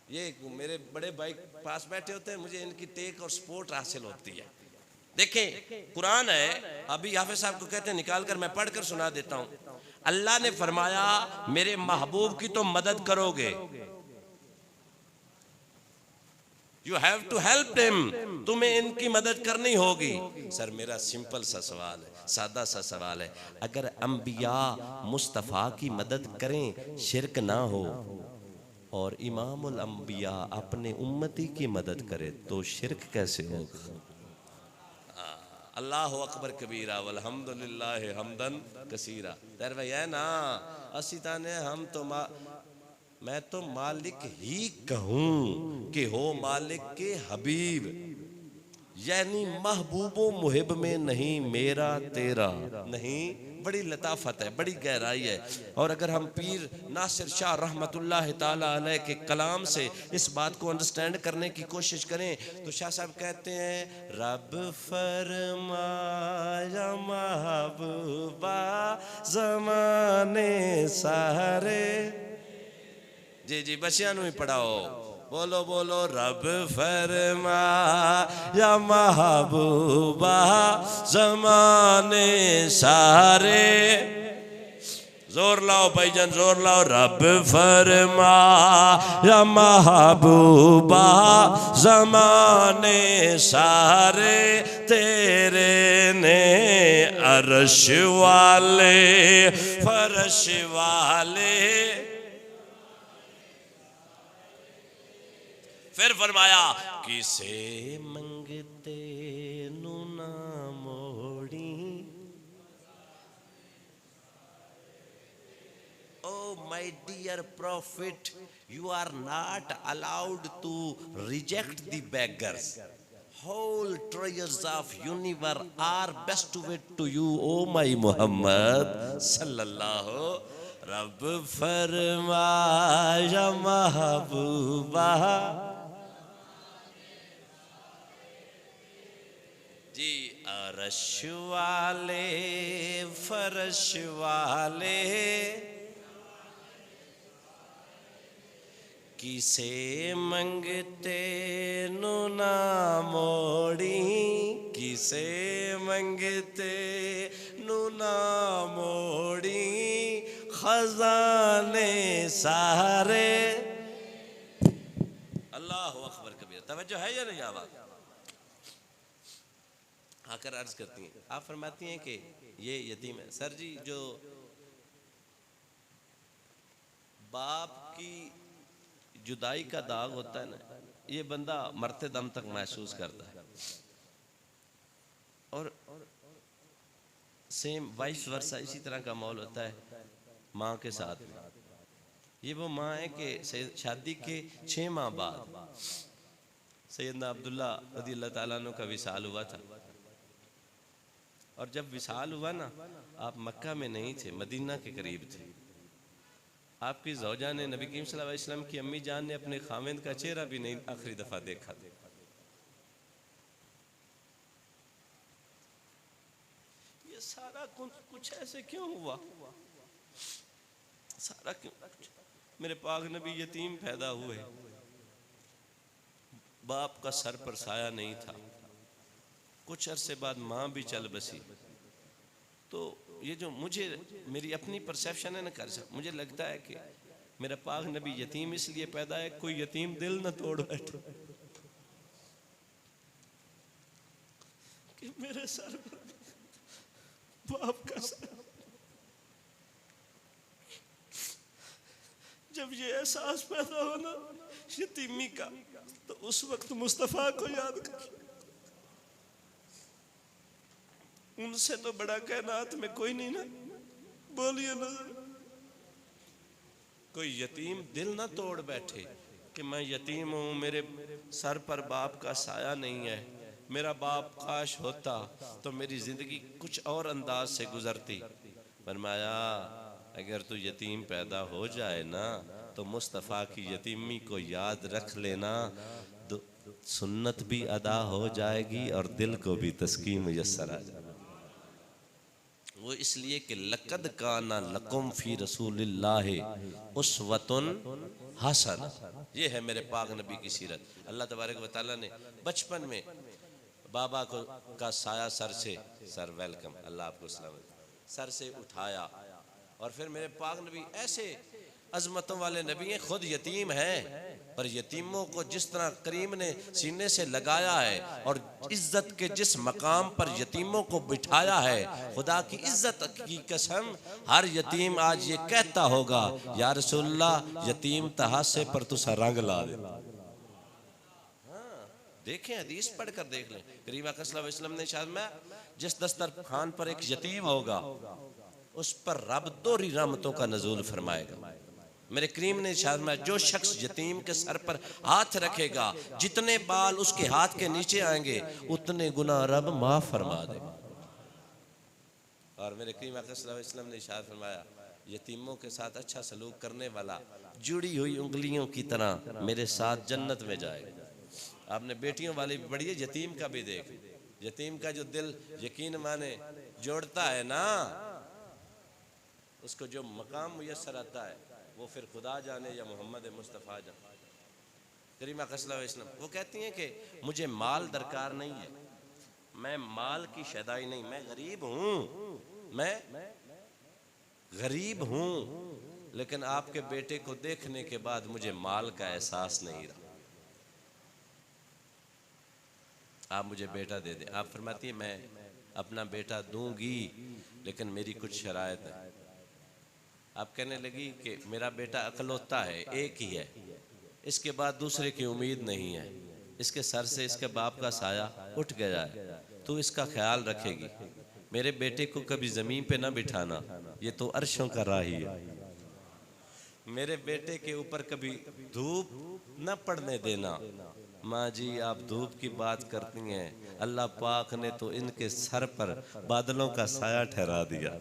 ये मेरे बड़े भाई पास बैठे होते हैं, मुझे इनकी टेक और सपोर्ट हासिल होती है। देखें कुरान है, अभी हाफिज़ साहब को कहते हैं निकाल कर मैं पढ़ कर सुना देता हूँ। अल्लाह ने फरमाया मेरे महबूब की तो मदद करोगे, you have to help him, तुम्हें इनकी मदद करनी होगी। सर मेरा सिंपल सा सवाल है, सादा सा सवाल है, अगर अंबिया मुस्तफ़ा की मदद करें शिरक ना हो और इमामुल अंबिया अपने उम्मती की मदद करे तो शिरक कैसे होगा? अल्लाह अकबर कबीरा वल्हम्दुलिल्लाह हमदन कसीरा। तेरे भाई है ना असी ताने हम तो मैं तो मालिक ही कहूँ कि हो मालिक के हबीब। यानी महबूबो मुहिब में नहीं मेरा तेरा नहीं। बड़ी लताफत है, बड़ी गहराई है। और अगर हम पीर नासिर शाह रहमतुल्लाह ताला अलैह के कलाम से इस बात को अंडरस्टैंड करने की कोशिश करें तो शाह साहब कहते हैं, रब फरमाया महबूबा ज़माने सारे। जी जी, बच्चियां नूं ही पढ़ाओ, बोलो बोलो, रब फरमाया महबूबा ज़माने सारे। जोर लाओ भाईजान, जोर लाओ। रब फरमाया महबूबा ज़माने सारे तेरे ने अर्श वाले फर्श वाले। फिर फरमाया, किसे मंगते नू ना मोड़ी। Oh my dear prophet, you are not allowed to reject the beggars. Whole treasures of universe are bestowed to you, oh my Muhammad sallallahu। रब फरमाया महबूबा जी, अर्श वाले फर्श वाले किसे मंगते नु ना मोड़ी। किसे मंगते नु ना मोड़ी खजाने सारे। अल्लाह अकबर कबीर। तवज्जो है या नहीं आवाज? आकर अर्ज करती हैं, आप फरमाती हैं कि ये यतीम है। सर जी, जो बाप की जुदाई का दाग होता है ना, ये बंदा मरते दम तक महसूस करता है। और सेम वाइस वर्सा इसी तरह का माहौल होता है माँ के साथ में। ये वो माँ है कि शादी के 6 माह बाद सैयदना अब्दुल्ला रज़ी अल्लाह ताला अन्हु का विसाल हुआ था। और जब विसाल हुआ ना, आप मक्का में नहीं थे, मदीना के करीब थे। आपकी ज़ौजा ने, नबी करीम सल्लल्लाहु अलैहि वसल्लम की अम्मी जान ने अपने खामिंद का चेहरा भी नहीं आखिरी दफा देखा। ये सारा कुछ ऐसे क्यों हुआ? सारा क्यों? मेरे पाक नबी यतीम पैदा हुए, बाप का सर पर साया नहीं था। कुछ अरसे बाद माँ भी चल बसी। तो ये जो मुझे मेरी अपनी परसेप्शन है ना, मुझे लगता है कि मेरा पाक नबी यतीम इसलिए पैदा है कोई यतीम दिल न तोड़ बैठे कि मेरे सर पर बाप का सर। जब ये एहसास पैदा हो ना यतीमी का, तो उस वक्त मुस्तफ़ा को याद कर। उनसे तो बड़ा कायनात में कोई नहीं ना, बोलिए ना। कोई यतीम दिल ना तोड़ बैठे कि मैं यतीम हूँ, मेरे सर पर बाप का साया नहीं है। मेरा बाप काश होता तो मेरी जिंदगी कुछ और अंदाज से गुजरती। फरमाया, अगर तू यतीम पैदा हो जाए ना तो मुस्तफ़ा की यतीमी को याद रख लेना, तो सुन्नत भी अदा हो जाएगी और दिल को भी तस्कीन मुयस्सर आ जाएगी। वो इसलिए कि लक़द काना लकुम फी रसूलिल्लाहि उस्वतुन हसन। ये है मेरे पाक नबी की सीरत। अल्लाह तबारक व तआला ने बचपन में बाबा को का साया सर से, सर वेलकम, अल्लाह आपको सलामत, सर से उठाया। और फिर मेरे पाक नबी ऐसे अजमतों वाले नबी हैं, खुद यतीम हैं, पर यतीमों को जिस तरह करीम ने सीने से लगाया है और इज्जत के जिस मकाम पर यतीमों को बिठाया है, खुदा की इज्जत की कसम, हर यतीम आज ये कहता होगा, या रसूलल्लाह यतीम तहासे पर तुसा रंग ला दे। देखें, हदीस पढ़ कर देख लें। करीम आका सल्लल्लाहु अलैहि वसल्लम ने शायद में जिस दस्तरखान पर एक यतीम होगा उस पर रब दोहरी रहमतों का नज़ूल फरमाएगा। मेरे करीम ने इरशाद फरमाया, जो शख्स यतीम के सर पर हाथ रखेगा, जितने बाल उसके हाथ के नीचे आएंगे उतने गुनाह रब माफ फरमा देगा। और मेरे करीम सल्लल्लाहु अलैहि वसल्लम ने इरशाद फरमाया, यतीमों के साथ अच्छा सलूक करने वाला जुड़ी हुई उंगलियों की तरह मेरे साथ जन्नत में जाएगा। आपने बेटियों वाली भी पढ़ी है, यतीम का भी देख। यतीम का जो दिल यकीन माने जोड़ता है ना, उसको जो मकाम मुयस्सर आता है वो फिर खुदा जाने या मोहम्मद मुस्तफ़ा जाने। करीमा सल्लल्लाहु अलैहि वसल्लम वो कहती हैं कि मुझे माल दरकार नहीं है, मैं माल की शैदाई नहीं, मैं गरीब हूँ, मैं गरीब हूँ, लेकिन आपके बेटे को देखने के बाद मुझे माल का एहसास नहीं रहा। आप मुझे बेटा दे दें। आप फरमाती है मैं अपना बेटा दूंगी, लेकिन मेरी कुछ शराइत है। आप कहने लगी कि मेरा बेटा अकलौता है, एक ही है, इसके बाद दूसरे की उम्मीद नहीं है, इसके सर से इसके बाप का साया उठ गया है, तू इसका ख्याल रखेगी। मेरे बेटे को कभी ज़मीन पे ना बिठाना, ये तो अर्शों का राही है। मेरे बेटे के ऊपर कभी धूप न पड़ने देना। माँ जी आप धूप की बात करती हैं, अल्लाह पाक ने तो इनके सर पर बादलों का साया ठहरा दिया।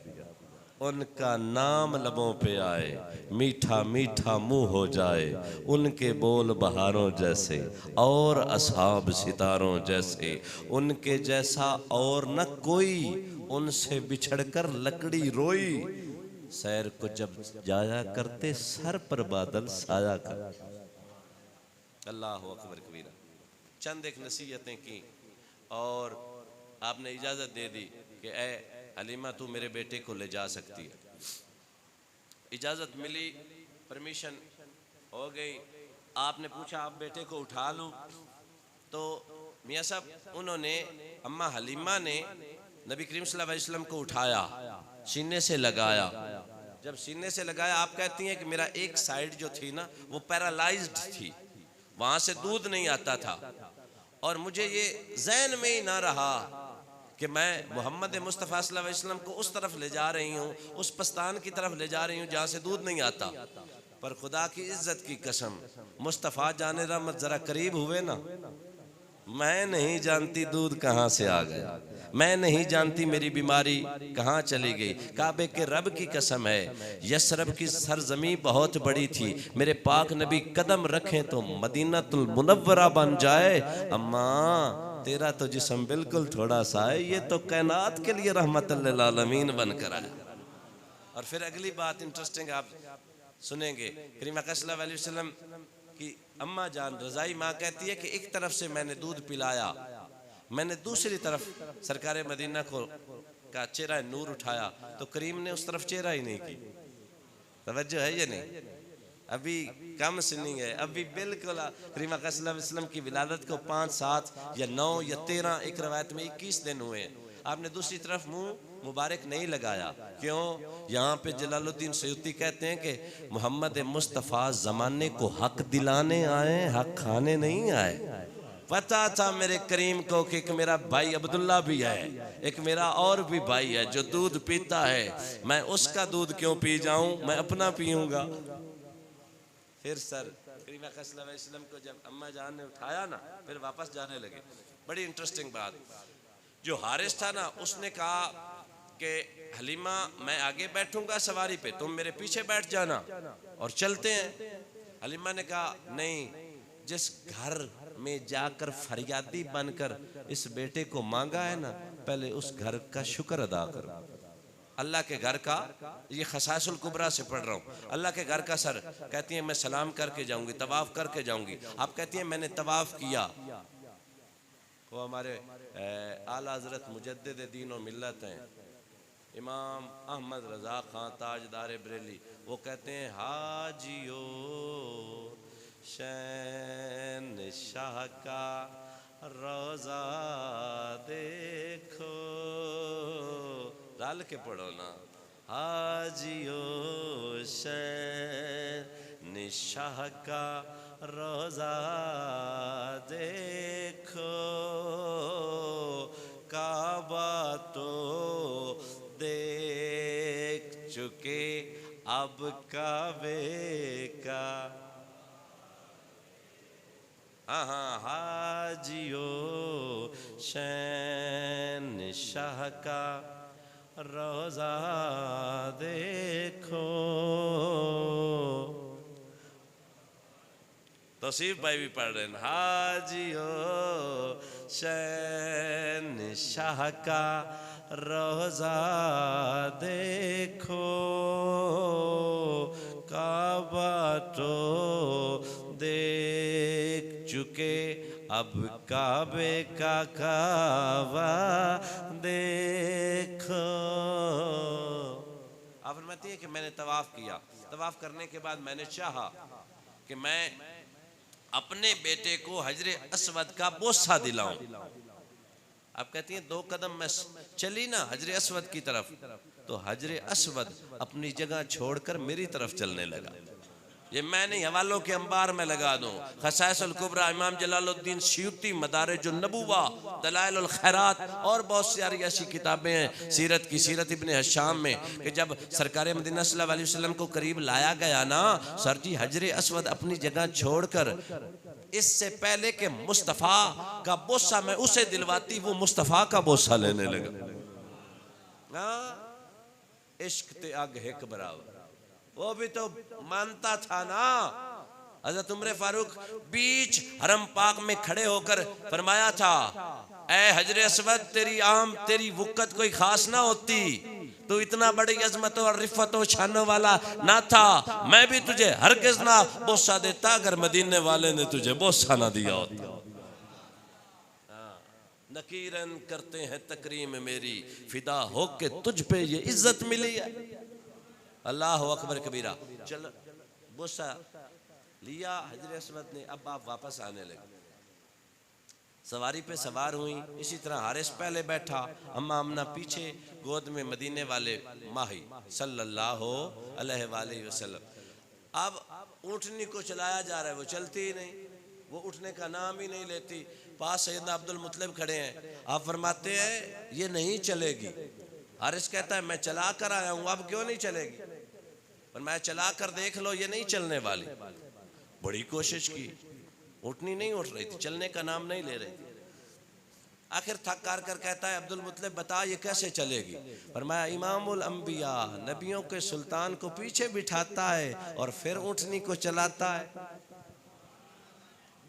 उनका नाम लबों पे आए, मीठा मीठा मुंह हो जाए, उनके बोल बहारों जैसे और असहाब सितारों जैसे, उनके जैसा और न कोई, उनसे बिछड़कर लकड़ी रोई, सैर को जब जाया करते सर पर बादल साया कर। अल्लाह अकबर कबीरा। चंद एक नसीहतें की और आपने इजाज़त दे दी कि ए हलीमा तू मेरे बेटे को ले जा सकती है। इजाज़त मिली, परमिशन हो गई। आपने पूछा आप बेटे को उठा लूँ, तो मियाँ साहब उन्होंने, अम्मा हलीमा ने नबी करीम सल्लल्लाहु अलैहि वसल्लम को उठाया, सीने से लगाया। जब सीने से लगाया, आप कहती हैं कि मेरा एक साइड जो थी ना वो पैरालाइज्ड थी, वहाँ से दूध नहीं आता था, और मुझे ये ज़हन में ही ना रहा कि मैं मोहम्मद मुस्तफ़ा सल्लल्लाहु अलैहि वसल्लम को उस तरफ ले जा रही हूँ, उस पस्तान की तरफ ले जा रही हूँ जहाँ से दूध नहीं आता। पर खुदा की इज्जत की कसम, मुस्तफ़ा जाने रहमत ज़रा करीब हुए ना, मैं नहीं जानती दूध कहाँ से आ गया, मैं नहीं जानती मेरी बीमारी कहाँ चली गई। काबे के रब की कसम है, यसरब की सरजमी बहुत बड़ी थी, मेरे पाक नबी कदम रखें तो मदीनातुल मुनव्वरा बन जाए। अम्मा तेरा तो जिस्म बिल्कुल थोड़ा सा है, ये तो कायनात के लिए रहमतुल लिल आलमीन बनकर आया। और फिर अगली बात इंटरेस्टिंग आप सुनेंगे, करीम सल्लल्लाहु अलैहि वसल्लम कि अम्मा जान रज़ाई माँ कहती है कि एक तरफ से मैंने दूध पिलाया, मैंने दूसरी तरफ सरकार मदीना को का चेहरा नूर उठाया, तो करीम ने उस तरफ चेहरा ही नहीं की। तवज्जो है ये नहीं, अभी कम सुनी है, अभी बिल्कुल करीम सल्लल्लाहु अलैहि वसल्लम की विलादत को 5, 7 या 9 या 13, एक रवायत में 21 दिन हुए हैं, आपने दूसरी तरफ मुंह मुबारक नहीं लगाया। क्यों? यहाँ पे जलालुद्दीन सयूती कहते हैं कि मोहम्मद मुस्तफ़ा ज़माने को हक दिलाने आए, हक खाने नहीं आए। पता था मेरे करीम को कि एक मेरा भाई अब्दुल्ला भी है, एक मेरा और भी भाई है जो दूध पीता है, मैं उसका दूध क्यों पी जाऊं, मैं अपना पीऊंगा। फिर सर करीम सल्लल्लाहु अलैहि वसल्लम को जब अम्मा जान ने उठाया ना, फिर वापस जाने लगे। बड़ी इंटरेस्टिंग बात, जो हारिस था ना उसने कहा कि हलीमा मैं आगे बैठूंगा सवारी पे, तुम मेरे पीछे बैठ जाना और चलते हैं। हलीमा ने कहा नहीं, जिस घर में जाकर फरियादी बनकर इस बेटे को मांगा है ना, पहले उस घर का शुक्र अदा करो। अल्लाह के घर का, ये खसासुल कुबरा से पढ़ रहा हूँ, अल्लाह के घर का सर कहती है मैं सलाम करके जाऊंगी, तवाफ करके जाऊंगी। आप कहती हैं मैंने तवाफ किया। वो हमारे आला हज़रत मुजद्दिद दीन व मिल्लत हैं, इमाम अहमद रज़ा खां ताजदार बरेली, वो कहते हैं हाजियो शहंशाह का रोज़ा देखो, डाल के पढ़ो ना, हाजियो शहंशाह का रोज़ा देखो, काबा तो देख चुके अब काबे का, हाँ हाँ, हाजियो शहंशाह का रोजा देखो। तौसीफ भाई भी पढ़ रहे हैं, हाजियो शहंशाह का रोजा देखो, काबा तो देख चुके, अब काबे का काबा देखो। आप फरमाती है कि मैंने तवाफ किया, तवाफ करने के बाद मैंने चाहा कि मैं अपने बेटे को हजरे अस्वद का बोसा दिलाऊं। आप कहती हैं 2 कदम मैं चली ना हजरे अस्वद की तरफ, तो हजरे अस्वद अपनी जगह छोड़कर मेरी तरफ चलने लगा। ये मैं नहीं, हवालों के अंबार में लगा दूं। खसाइसुल कुबरा इमाम जलालुद्दीन सयूती, मदारिजुन नबुवा, दलाइलुल खैरात और बहुत सारी ऐसी किताबें हैं सीरत की। सीरत इब्ने हशाम में कि जब सरकार मदीना सल्लल्लाहु अलैहि वसल्लम को करीब लाया गया ना, सर जी हजरे अस्वद अपनी जगह छोड़कर, इससे पहले कि मुस्तफ़ा का बोसा मैं उसे दिलवाती, वो मुस्तफ़ा का बोसा लेने लगा। इश्क ते आग हिक बराबर, वो भी तो मानता था ना। हज़रत उमर फारूक बीच हरम पाक में खड़े होकर फरमाया था, ऐ हजरे अस्वद तेरी आम तेरी वुक़्क़त कोई खास ना होती, तो इतना बड़ी अजमत और रिफ़त और शान वाला ना था, मैं भी तुझे हरगिज़ ना बोसा देता अगर मदीने वाले ने तुझे बोसा ना दिया होता। नकीरन करते हैं तकरीम मेरी, फिदा हो के तुझ पे ये इज्जत मिली है। अल्लाह अकबर कबीरा। चलो बोसा लिया हजरे अस्वद ने, अब आप वापस आने लगे। सवारी पे सवार हुई, इसी तरह हारिस पहले बैठा, अम्मा आमना पीछे, गोद में मदीने वाले माही सल्लल्लाहु अलैहि वसल्लम। अब ऊँटनी को चलाया जा रहा है, वो चलती ही नहीं, वो उठने का नाम ही नहीं लेती। पास सैयदना अब्दुल मुत्तलिब खड़े हैं, आप फरमाते हैं ये नहीं चलेगी। हारिस कहता है मैं चला कर आया हूँ, अब क्यों नहीं चलेगी? पर मैं चला कर देख लो, ये नहीं चलने वाली। बड़ी कोशिश की, उठनी नहीं उठ रही थी, चलने का नाम नहीं ले रही थी। आखिर थक कर कहता है अब्दुल मुत्तलिब बता ये कैसे चलेगी? फरमाया इमामुल अंबिया, नबियों के सुल्तान को पीछे बिठाता है और फिर ऊँटनी को चलाता है।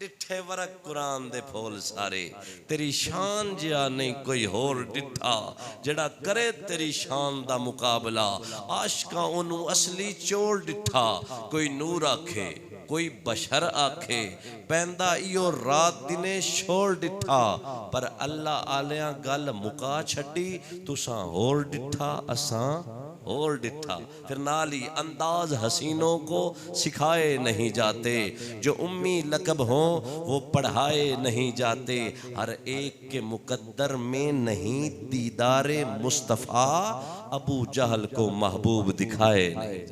डिठे वरक कुरान दे फूल सारे, तेरी शान जिया नहीं कोई होर डिठा, जड़ा करे तेरी शान दा मुकाबला, आशका ओनू असली चोल डिठा, कोई नूर आखे कोई बशर आखे, पैंदा इयो रात दिने छोड़ डिठा, पर अल्लाह आलिया गल मुका छड़ी, तुसां होर डिठा असां और डिठा। फिर नाली अंदाज हसीनों को सिखाए नहीं जाते, जो उम्मी लकब हों वो पढ़ाए नहीं जाते, हर एक के मुकद्दर में नहीं दीदारे मुस्तफ़ा, अबू जहल को महबूब दिखाए नहीं।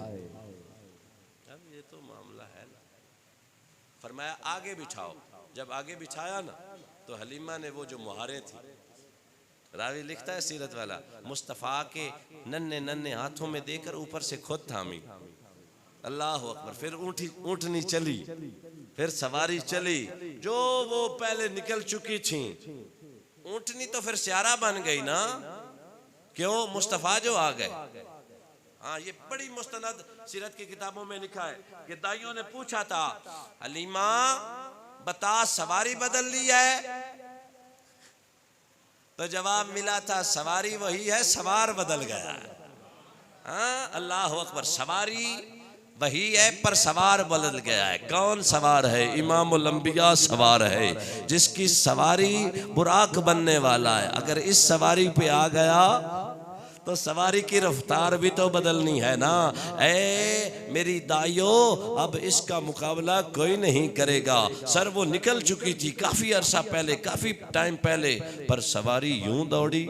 अब ये तो मामला है ना। फरमाया आगे बिठाओ, जब आगे बिठाया ना तो हलीमा ने वो जो मुहारे थी, रावी लिखता है सीरत वाला, मुस्तफ़ा के नन्हे नन्हे हाथों में देकर ऊपर से खुद थामी। अल्लाह अकबर। फिर ऊँटनी चली, फिर सवारी चली, जो वो पहले निकल चुकी थी। ऊँटनी तो फिर स्यारा बन गई ना, क्यों? मुस्तफ़ा जो आ गए। हाँ, ये बड़ी मुस्तनद सीरत की किताबों में लिखा है कि दाइयों ने पूछा था, हलीमा बता सवारी बदल ली है? तो जवाब मिला था सवारी वही है, सवार बदल गया। हाँ, अल्लाह अकबर। सवारी वही है पर सवार बदल गया है। कौन सवार है? इमामुल अंबिया सवार है, जिसकी सवारी बुराक बनने वाला है। अगर इस सवारी पे आ गया तो सवारी की रफ्तार भी तो बदलनी है ना। ऐ मेरी दाइयों, अब इसका मुकाबला कोई नहीं करेगा। सर वो निकल चुकी थी काफी अरसा पहले, काफी टाइम पहले, पर सवारी यूं दौड़ी।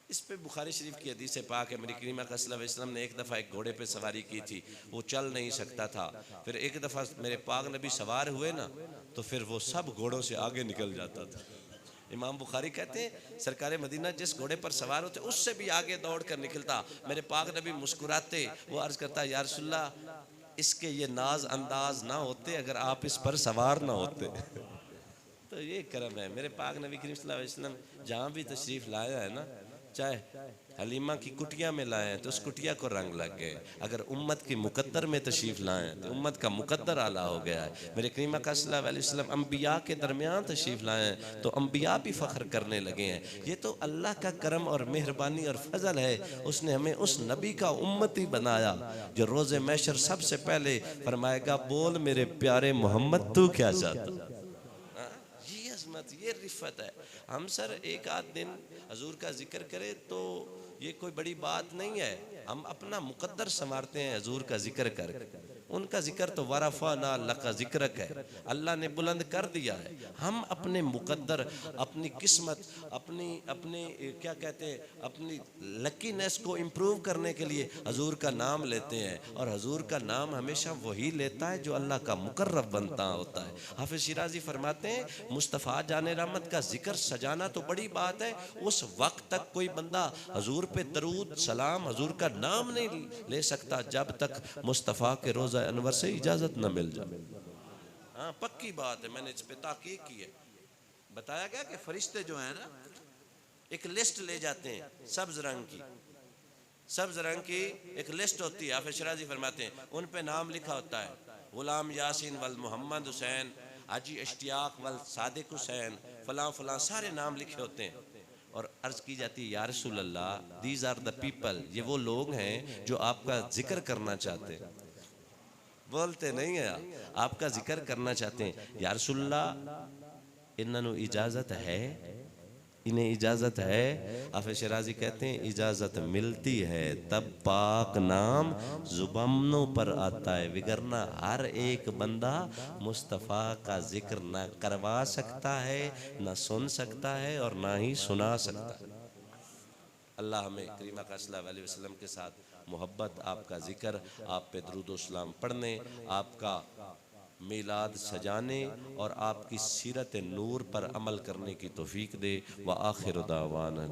इस पे बुखारी शरीफ की हदीस पाक है, मेरी करीमा का सल्लल्लाहु अलैहि वसल्लम ने एक दफ़ा एक घोड़े पे सवारी की थी, वो चल नहीं सकता था। फिर एक दफ़ा मेरे पाक नबी सवार हुए ना, तो फिर वो सब घोड़ों से आगे निकल जाता था। इमाम बुखारी कहते हैं सरकार मदीना जिस घोड़े पर सवार होते उससे भी आगे दौड़ कर निकलता। मेरे पाक नबी मुस्कुराते, वो अर्ज करता या रसूलल्लाह इसके ये नाज अंदाज ना होते अगर आप इस पर सवार ना होते। तो ये करम है मेरे पाक नबी करीम सल्लल्लाहु अलैहि वसल्लम जहाँ भी तशरीफ़ लाया है ना, चाहे हलीमा की कुटिया में लाए हैं तो उस कुटिया को रंग लग गए, अगर उम्मत की मुकद्दर में तशरीफ़ लाए हैं तो उम्मत का मुकद्दर आला हो गया है। मेरे करीम आका सल्लल्लाहु अलैहि वसल्लम अम्बिया के दरमियान तशरीफ़ लाए हैं तो अम्बिया भी फ़ख्र करने लगे हैं। ये तो अल्लाह का करम और मेहरबानी और फजल है, उसने हमें उस नबी का उम्मती बनाया जो रोज़े महशर सबसे पहले फरमाएगा बोल मेरे प्यारे मोहम्मद तू क्या चाहता। ये अजमत, ये रिफ़त है। हम सर एक आध दिन हजूर का जिक्र करें तो ये कोई बड़ी बात नहीं है, हम अपना मुकद्दर संवारते हैं हजूर का जिक्र कर। उनका जिक्र तो वरफ़अना लका ज़िक्रक है, अल्लाह ने बुलंद कर दिया है। हम अपने मुकद्दर, अपनी किस्मत, अपनी अपनी क्या कहते हैं, अपनी लकीनेस को इम्प्रूव करने के लिए हजूर का नाम लेते हैं, और हजूर का नाम हमेशा वही लेता है जो अल्लाह का मुकर्रब बनता होता है। हाफिज़ शिराज़ी फरमाते हैं मुस्तफ़ा जाने रहमत का जिक्र सजाना तो बड़ी बात है, उस वक्त तक कोई बंदा हजूर पे दरूद सलाम हजूर का नाम नहीं ले सकता जब तक मुस्तफ़ा के रोज़ा अनवर से इजाज़त न मिल जाए। हाँ पक्की बात है, मैंने इस पे ताकीद की है। बताया गया कि फरिश्ते जो है ना एक लिस्ट ले जाते हैं सब्ज रंग की, सब्ज रंग की एक लिस्ट होती है। हाफिज़ शिराज़ी फरमाते हैं उन पे नाम लिखा होता है गुलाम यासीन वल मोहम्मद हुसैन, हाजी इश्तियाक वल सादिक हुसैन, फलां फलां सारे नाम लिखे होते हैं। और अर्ज़ की जाती है या रसूल अल्लाह दीज आर द पीपल, ये वो लोग हैं जो आपका जिक्र करना चाहते हैं। बोलते नहीं है आपका जिक्र करना चाहते हैं। या रसूल अल्लाह इन्होंने इजाज़त है, इन्हें इजाज़त है। हाफिज़ शिराज़ी कहते हैं इजाज़त मिलती है तब पाक नाम जुबानों पर आता है, वगरना हर एक बंदा मुस्तफ़ा का जिक्र ना करवा सकता है, ना सुन सकता है और ना ही सुना सकता है। अल्लाह हमें करीम आका सल्लल्लाहु अलैहि वसल्लम के साथ मोहब्बत, आपका जिक्र, आप पे दरूद व सलाम पढ़ने, आपका मीलाद सजाने और आपकी सीरत नूर पर अमल करने की तौफीक दे। व आखिर दावाना।